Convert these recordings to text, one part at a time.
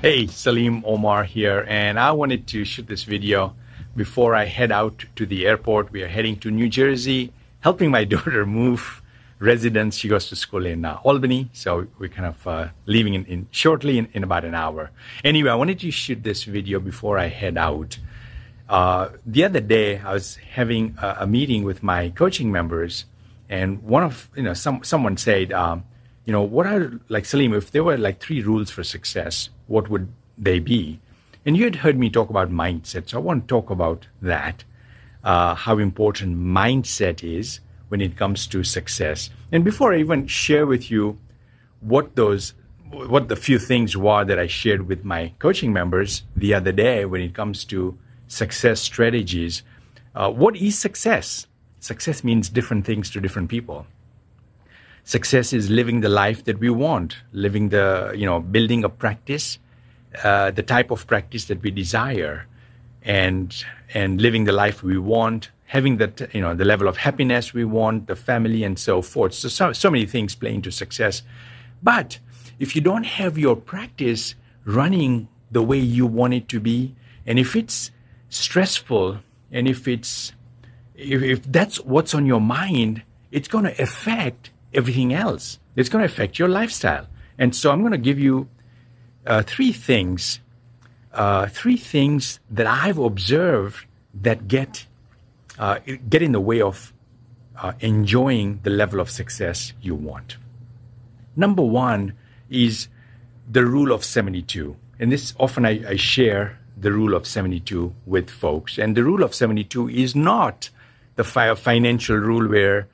Hey, Salim Omar here, and I wanted to shoot this video before I head out to the airport. We are heading to New Jersey, helping my daughter move residence. She goes to school in Albany, so we're kind of leaving in shortly in about an hour. Anyway, I wanted to shoot this video before I head out. The other day, I was having a meeting with my coaching members, and someone said, what are, like, Salim, if there were like 3 rules for success, what would they be? And you had heard me talk about mindset, so I want to talk about that, how important mindset is when it comes to success. And before I even share with you what the few things were that I shared with my coaching members the other day when it comes to success strategies, what is success? Success means different things to different people. Success is living the life that we want, building a practice, the type of practice that we desire, and living the life we want, having the level of happiness we want, the family, and so forth. So many things play into success. But if you don't have your practice running the way you want it to be, and if it's stressful, and if that's what's on your mind, it's going to affect everything else. It's going to affect your lifestyle. And so I'm going to give you 3 things that I've observed that get in the way of enjoying the level of success you want. Number 1 is the rule of 72. And this often I share the rule of 72 with folks. And the rule of 72 is not the financial rule where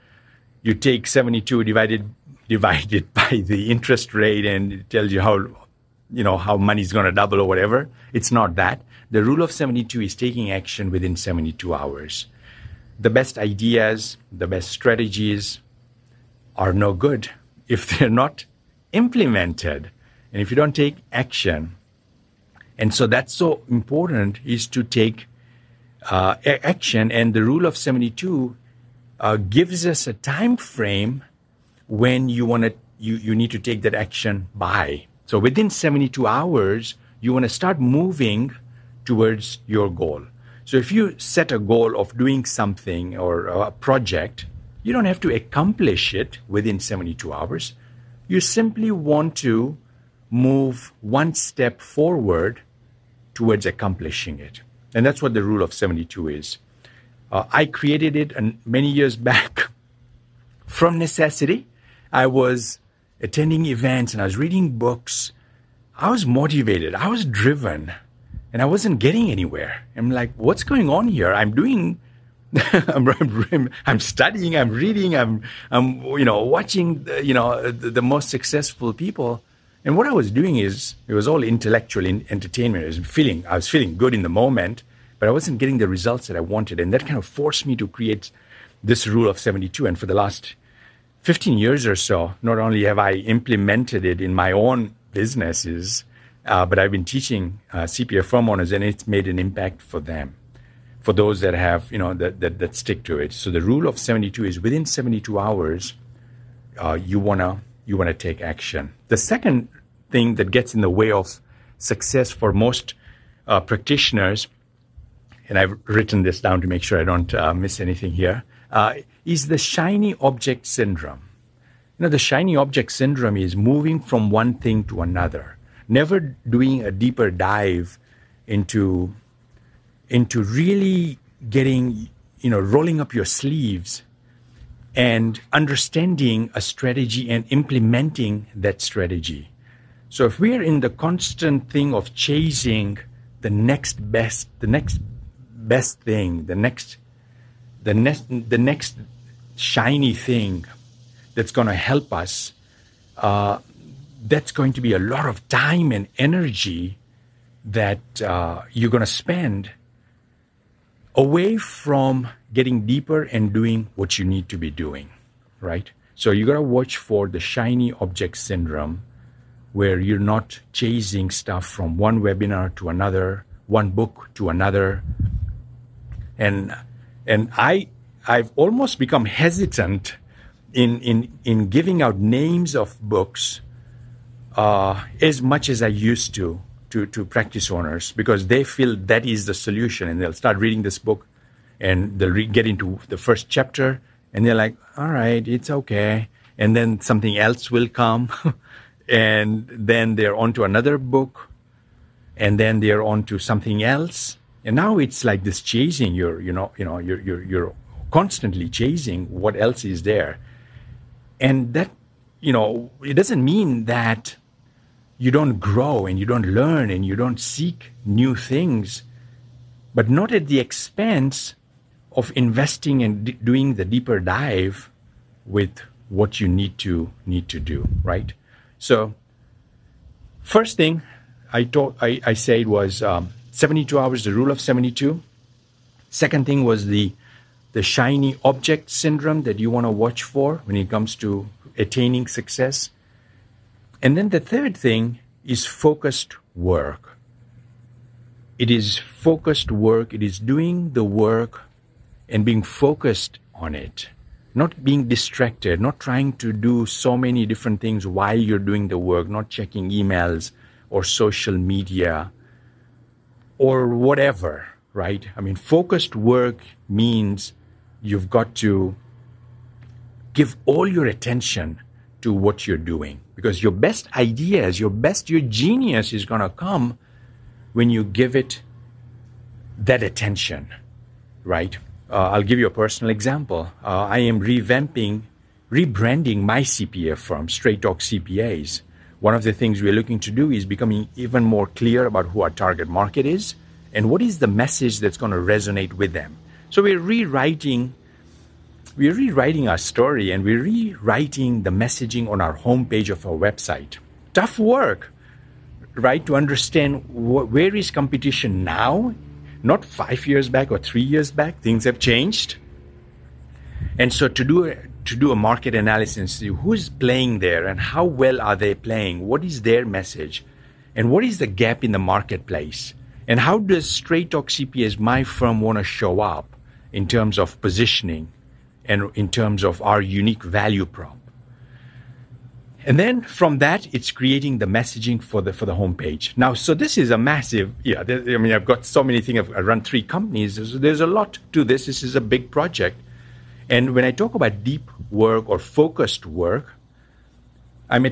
you take 72 divided by the interest rate and it tells you how money is going to double or whatever. It's not that. The rule of 72 is taking action within 72 hours. The best ideas, the best strategies are no good if they're not implemented and if you don't take action. And so that's so important, is to take action. And the rule of 72 gives us a time frame when you need to take that action by. So within 72 hours, you want to start moving towards your goal. So if you set a goal of doing something or a project, you don't have to accomplish it within 72 hours. You simply want to move one step forward towards accomplishing it. And that's what the rule of 72 is. I created it many years back from necessity. I was attending events and I was reading books. I was motivated. I was driven. And I wasn't getting anywhere. I'm like, what's going on here? I'm studying, I'm reading, I'm watching, the most successful people. And what I was doing is, it was all intellectual entertainment. I was feeling good in the moment, but I wasn't getting the results that I wanted. And that kind of forced me to create this rule of 72. And for the last 15 years or so, not only have I implemented it in my own businesses, but I've been teaching CPA firm owners, and it's made an impact for them, for those that have, that stick to it. So the rule of 72 is within 72 hours, you wanna take action. The second thing that gets in the way of success for most practitioners, and I've written this down to make sure I don't miss anything here, is the shiny object syndrome. The shiny object syndrome is moving from one thing to another, never doing a deeper dive into really getting, rolling up your sleeves and understanding a strategy and implementing that strategy. So if we are in the constant thing of chasing the next best thing, the next shiny thing that's going to help us, that's going to be a lot of time and energy that you're going to spend away from getting deeper and doing what you need to be doing, right? So you got to watch for the shiny object syndrome, where you're not chasing stuff from one webinar to another, one book to another. And I've almost become hesitant in giving out names of books as much as I used to, to practice owners because they feel that is the solution, and they'll start reading this book and they'll get into the first chapter and they're like, all right, it's okay. And then something else will come and then they're on to another book and then they're on to something else. And now it's like this chasing, you're constantly chasing what else is there. And that, it doesn't mean that you don't grow and you don't learn and you don't seek new things, but not at the expense of investing and doing the deeper dive with what you need to do, right? So first thing I said was 72 hours, the rule of 72. Second thing was the shiny object syndrome that you want to watch for when it comes to attaining success. And then the third thing is focused work. It is focused work. It is doing the work and being focused on it, not being distracted, not trying to do so many different things while you're doing the work, not checking emails or social media or whatever, right? I mean, focused work means you've got to give all your attention to what you're doing, because your best ideas, your genius is going to come when you give it that attention, right? I'll give you a personal example. I am rebranding my CPA firm, Straight Talk CPAs. One of the things we're looking to do is becoming even more clear about who our target market is and what is the message that's going to resonate with them. So we're rewriting our story and we're rewriting the messaging on our homepage of our website. Tough work, right? To understand where is competition now, not 5 years back or 3 years back. Things have changed. And so to do a market analysis, see who's playing there and how well are they playing, what is their message, and what is the gap in the marketplace, and how does Straight Talk CPAs, my firm, want to show up in terms of positioning and in terms of our unique value prop. And then from that, it's creating the messaging for the homepage. Now, so this is a massive, I've got so many things. I run 3 companies. There's a lot to this. This is a big project. And when I talk about deep work or focused work, I'm